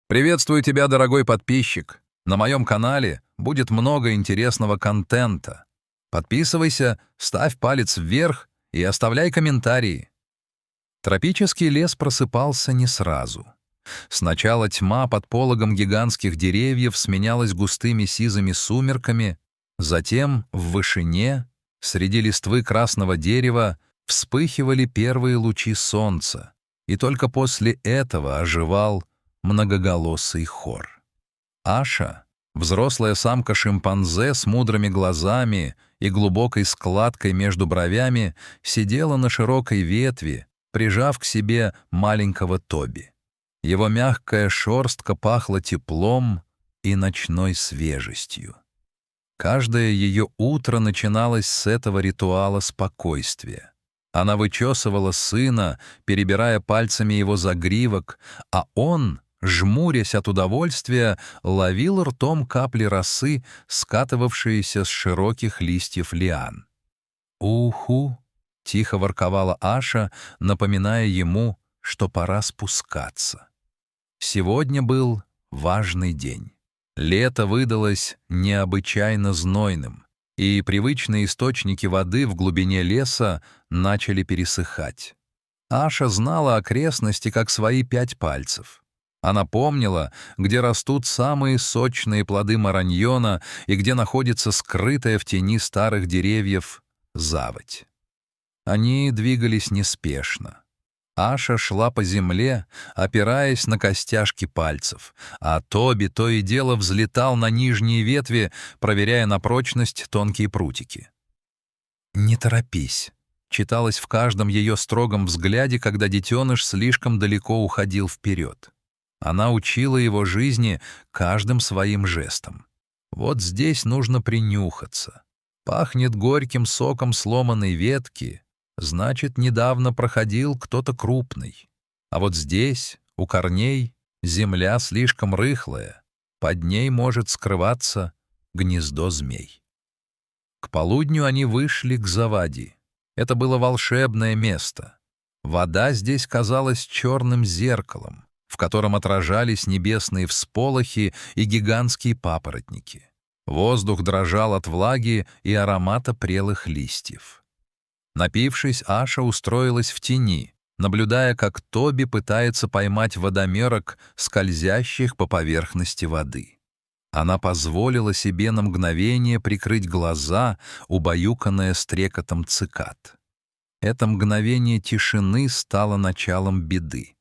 Приветствую тебя, дорогой подписчик. На моем канале будет много интересного контента. Подписывайся, ставь палец вверх и оставляй комментарии. Тропический лес просыпался не сразу. Сначала тьма под пологом гигантских деревьев сменялась густыми сизыми сумерками, затем в вышине, среди листвы красного дерева, вспыхивали первые лучи солнца, и только после этого оживал многоголосый хор. Аша, взрослая самка-шимпанзе с мудрыми глазами и глубокой складкой между бровями, сидела на широкой ветви, прижав к себе маленького Тоби. Его мягкая шерстка пахла теплом и ночной свежестью. Каждое ее утро начиналось с этого ритуала спокойствия. Она вычесывала сына, перебирая пальцами его загривок, а он, жмурясь от удовольствия, ловил ртом капли росы, скатывавшиеся с широких листьев лиан. «Уху!» — тихо ворковала Аша, напоминая ему, что пора спускаться. Сегодня был важный день. Лето выдалось необычайно знойным, и привычные источники воды в глубине леса начали пересыхать. Аша знала окрестности как свои 5 пальцев. Она помнила, где растут самые сочные плоды мараньона и где находится скрытая в тени старых деревьев заводь. Они двигались неспешно. Аша шла по земле, опираясь на костяшки пальцев, а Тоби то и дело взлетал на нижние ветви, проверяя на прочность тонкие прутики. «Не торопись», — читалось в каждом ее строгом взгляде, когда детеныш слишком далеко уходил вперед. Она учила его жизни каждым своим жестом. Вот здесь нужно принюхаться. Пахнет горьким соком сломанной ветки, значит, недавно проходил кто-то крупный. А вот здесь, у корней, земля слишком рыхлая, под ней может скрываться гнездо змей. К полудню они вышли к завади. Это было волшебное место. Вода здесь казалась черным зеркалом, в котором отражались небесные всполохи и гигантские папоротники. Воздух дрожал от влаги и аромата прелых листьев. Напившись, Аша устроилась в тени, наблюдая, как Тоби пытается поймать водомерок, скользящих по поверхности воды. Она позволила себе на мгновение прикрыть глаза, убаюканная стрекотом цикад. Это мгновение тишины стало началом беды.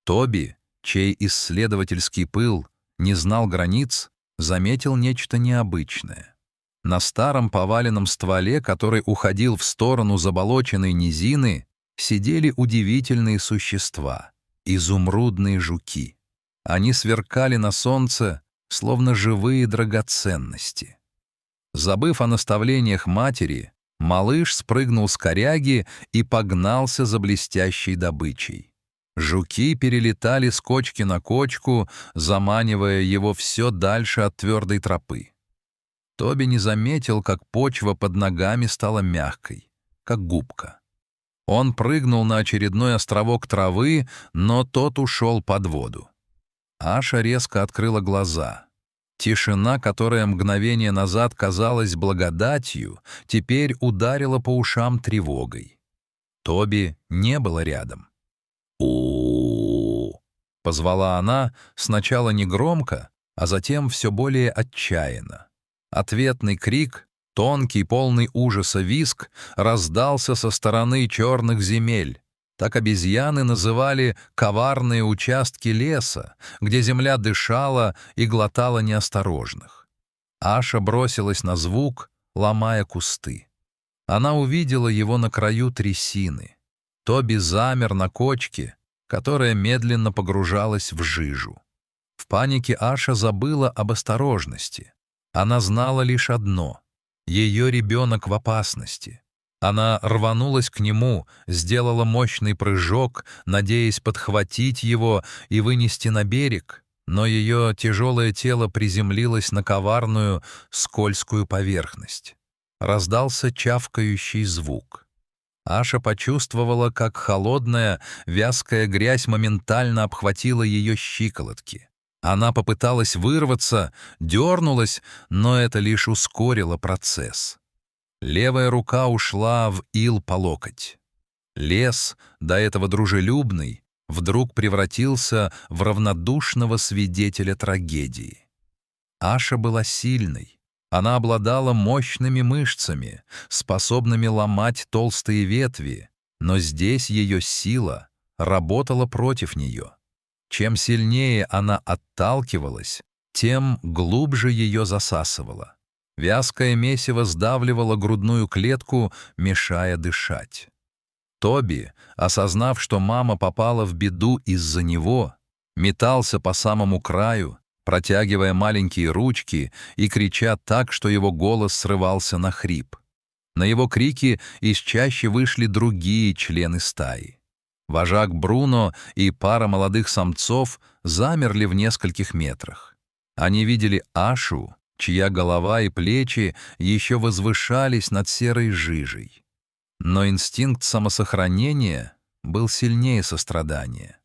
Тоби, чей исследовательский пыл не знал границ, заметил нечто необычное. На старом поваленном стволе, который уходил в сторону заболоченной низины, сидели удивительные существа — изумрудные жуки. Они сверкали на солнце, словно живые драгоценности. Забыв о наставлениях матери, малыш спрыгнул с коряги и погнался за блестящей добычей. Жуки перелетали с кочки на кочку, заманивая его все дальше от твердой тропы. Тоби не заметил, как почва под ногами стала мягкой, как губка. Он прыгнул на очередной островок травы, но тот ушел под воду. Аша резко открыла глаза. Тишина, которая мгновение назад казалась благодатью, теперь ударила по ушам тревогой. Тоби не было рядом. «У-у-у!» — позвала она, сначала негромко, а затем все более отчаянно. Ответный крик, тонкий, полный ужаса визг, раздался со стороны черных земель. Так обезьяны называли коварные участки леса, где земля дышала и глотала неосторожных. Аша бросилась на звук, ломая кусты. Она увидела его на краю трясины. Тоби замер на кочке, которая медленно погружалась в жижу. В панике Аша забыла об осторожности. Она знала лишь одно — ее ребенок в опасности. Она рванулась к нему, сделала мощный прыжок, надеясь подхватить его и вынести на берег, но ее тяжелое тело приземлилось на коварную, скользкую поверхность. Раздался чавкающий звук. Аша почувствовала, как холодная, вязкая грязь моментально обхватила ее щиколотки. Она попыталась вырваться, дернулась, но это лишь ускорило процесс. Левая рука ушла в ил по локоть. Лес, до этого дружелюбный, вдруг превратился в равнодушного свидетеля трагедии. Аша была сильной. Она обладала мощными мышцами, способными ломать толстые ветви, но здесь ее сила работала против нее. Чем сильнее она отталкивалась, тем глубже ее засасывало. Вязкое месиво сдавливало грудную клетку, мешая дышать. Тоби, осознав, что мама попала в беду из-за него, метался по самому краю, протягивая маленькие ручки и крича так, что его голос срывался на хрип. На его крики из чащи вышли другие члены стаи. Вожак Бруно и пара молодых самцов замерли в нескольких метрах. Они видели Ашу, чья голова и плечи еще возвышались над серой жижей. Но инстинкт самосохранения был сильнее сострадания.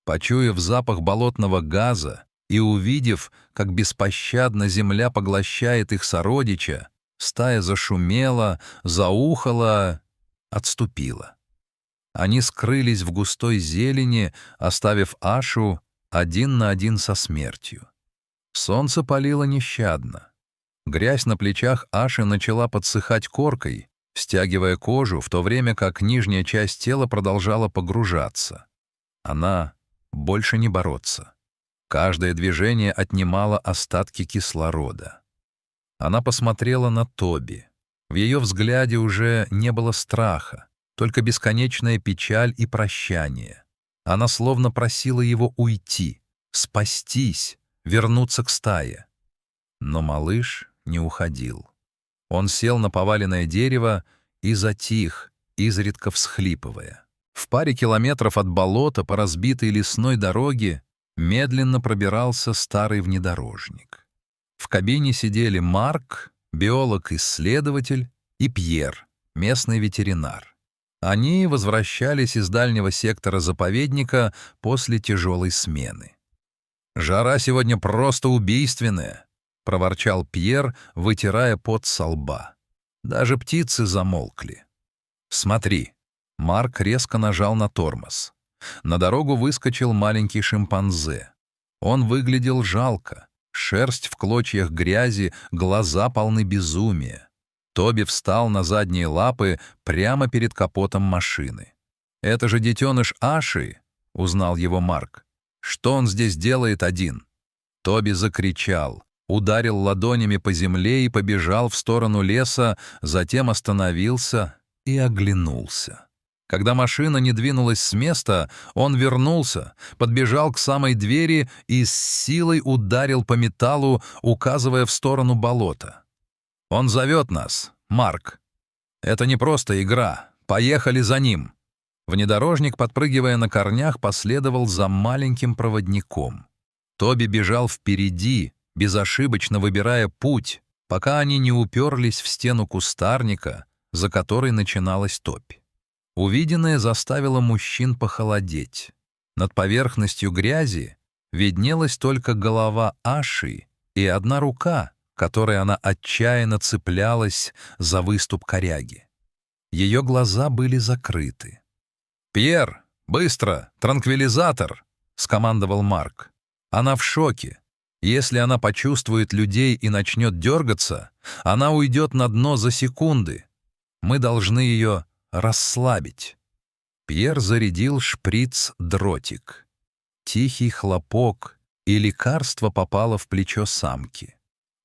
Почуяв запах болотного газа и увидев, как беспощадно земля поглощает их сородича, стая зашумела, заухала, отступила. Они скрылись в густой зелени, оставив Ашу один на один со смертью. Солнце палило нещадно. Грязь на плечах Аши начала подсыхать коркой, стягивая кожу, в то время как нижняя часть тела продолжала погружаться. Она больше не бороться. Каждое движение отнимало остатки кислорода. Она посмотрела на Тоби. В ее взгляде уже не было страха, только бесконечная печаль и прощание. Она словно просила его уйти, спастись, вернуться к стае. Но малыш не уходил. Он сел на поваленное дерево и затих, изредка всхлипывая. В паре километров от болота по разбитой лесной дороге медленно пробирался старый внедорожник. В кабине сидели Марк, биолог-исследователь, и Пьер, местный ветеринар. Они возвращались из дальнего сектора заповедника после тяжелой смены. «Жара сегодня просто убийственная», — проворчал Пьер, вытирая пот со лба. Даже птицы замолкли. «Смотри». Марк резко нажал на тормоз. На дорогу выскочил маленький шимпанзе. Он выглядел жалко. Шерсть в клочьях грязи, глаза полны безумия. Тоби встал на задние лапы прямо перед капотом машины. «Это же детеныш Аши», — узнал его Марк. «Что он здесь делает один?» Тоби закричал, ударил ладонями по земле и побежал в сторону леса, затем остановился и оглянулся. Когда машина не двинулась с места, он вернулся, подбежал к самой двери и с силой ударил по металлу, указывая в сторону болота. «Он зовет нас, Марк. Это не просто игра. Поехали за ним». Внедорожник, подпрыгивая на корнях, последовал за маленьким проводником. Тоби бежал впереди, безошибочно выбирая путь, пока они не уперлись в стену кустарника, за которой начиналась топь. Увиденное заставило мужчин похолодеть. Над поверхностью грязи виднелась только голова Аши и одна рука, которой она отчаянно цеплялась за выступ коряги. Ее глаза были закрыты. «Пьер, быстро, транквилизатор!» — скомандовал Марк. «Она в шоке. Если она почувствует людей и начнет дергаться, она уйдет на дно за секунды. Мы должны ее расслабить». Пьер зарядил шприц-дротик. Тихий хлопок, и лекарство попало в плечо самки.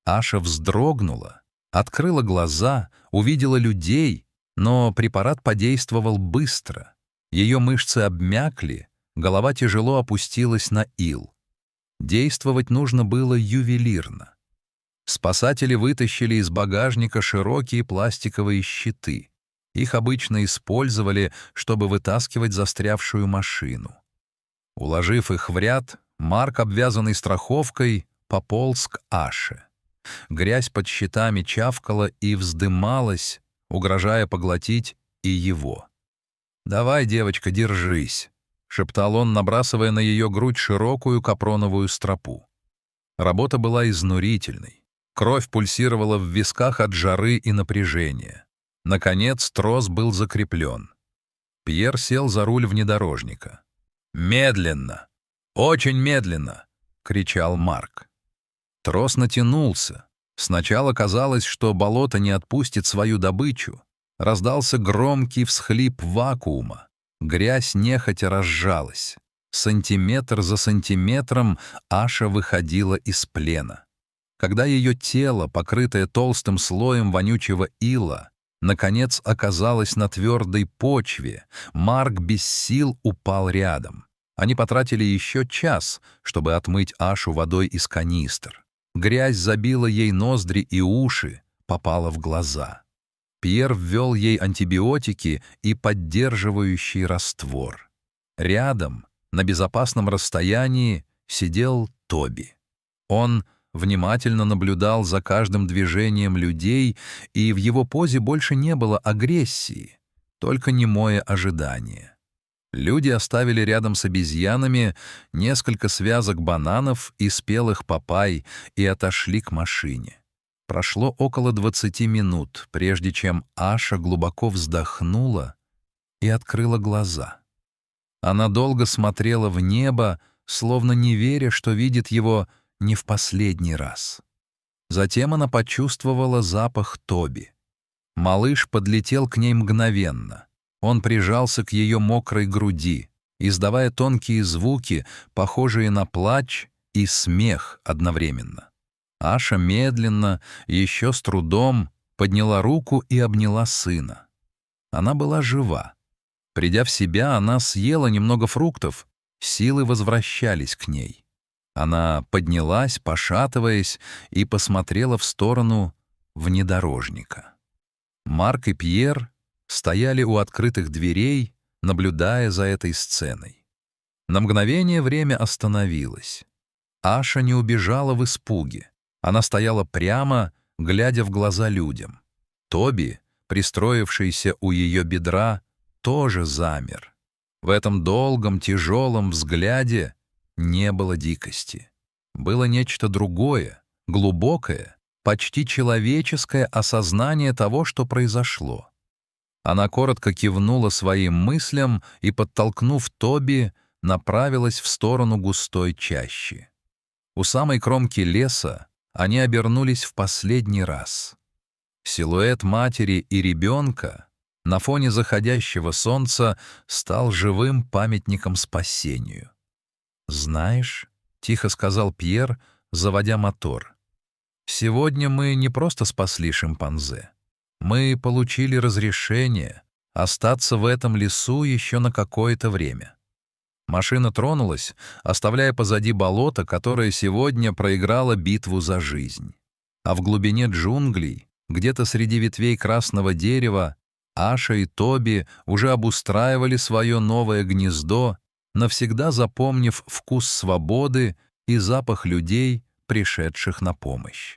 Аша вздрогнула, открыла глаза, увидела людей, но препарат подействовал быстро. Ее мышцы обмякли, голова тяжело опустилась на ил. Действовать нужно было ювелирно. Спасатели вытащили из багажника широкие пластиковые щиты. Их обычно использовали, чтобы вытаскивать застрявшую машину. Уложив их в ряд, Марк, обвязанный страховкой, пополз к Аше. Грязь под щитами чавкала и вздымалась, угрожая поглотить и его. «Давай, девочка, держись», — шептал он, набрасывая на ее грудь широкую капроновую стропу. Работа была изнурительной. Кровь пульсировала в висках от жары и напряжения. Наконец трос был закреплен. Пьер сел за руль внедорожника. «Медленно! Очень медленно!» — кричал Марк. Трос натянулся. Сначала казалось, что болото не отпустит свою добычу. Раздался громкий всхлип вакуума. Грязь нехотя разжалась. Сантиметр за сантиметром Аша выходила из плена. Когда ее тело, покрытое толстым слоем вонючего ила, наконец оказалось на твердой почве, Марк без сил упал рядом. Они потратили еще час, чтобы отмыть Ашу водой из канистр. Грязь забила ей ноздри и уши, попала в глаза. Пьер ввел ей антибиотики и поддерживающий раствор. Рядом, на безопасном расстоянии, сидел Тоби. Он внимательно наблюдал за каждым движением людей, и в его позе больше не было агрессии, только немое ожидание. Люди оставили рядом с обезьянами несколько связок бананов и спелых папайй и отошли к машине. Прошло около 20 минут, прежде чем Аша глубоко вздохнула и открыла глаза. Она долго смотрела в небо, словно не веря, что видит его не в последний раз. Затем она почувствовала запах Тоби. Малыш подлетел к ней мгновенно. Он прижался к ее мокрой груди, издавая тонкие звуки, похожие на плач и смех одновременно. Аша медленно, еще с трудом, подняла руку и обняла сына. Она была жива. Придя в себя, она съела немного фруктов, силы возвращались к ней. Она поднялась, пошатываясь, и посмотрела в сторону внедорожника. Марк и Пьер стояли у открытых дверей, наблюдая за этой сценой. На мгновение время остановилось. Аша не убежала в испуге. Она стояла прямо, глядя в глаза людям. Тоби, пристроившийся у ее бедра, тоже замер. В этом долгом, тяжелом взгляде не было дикости. Было нечто другое, глубокое, почти человеческое осознание того, что произошло. Она коротко кивнула своим мыслям и, подтолкнув Тоби, направилась в сторону густой чащи. У самой кромки леса они обернулись в последний раз. Силуэт матери и ребенка на фоне заходящего солнца стал живым памятником спасению. «Знаешь», — тихо сказал Пьер, заводя мотор, «сегодня мы не просто спасли шимпанзе. Мы получили разрешение остаться в этом лесу еще на какое-то время». Машина тронулась, оставляя позади болото, которое сегодня проиграло битву за жизнь. А в глубине джунглей, где-то среди ветвей красного дерева, Аша и Тоби уже обустраивали свое новое гнездо, навсегда запомнив вкус свободы и запах людей, пришедших на помощь.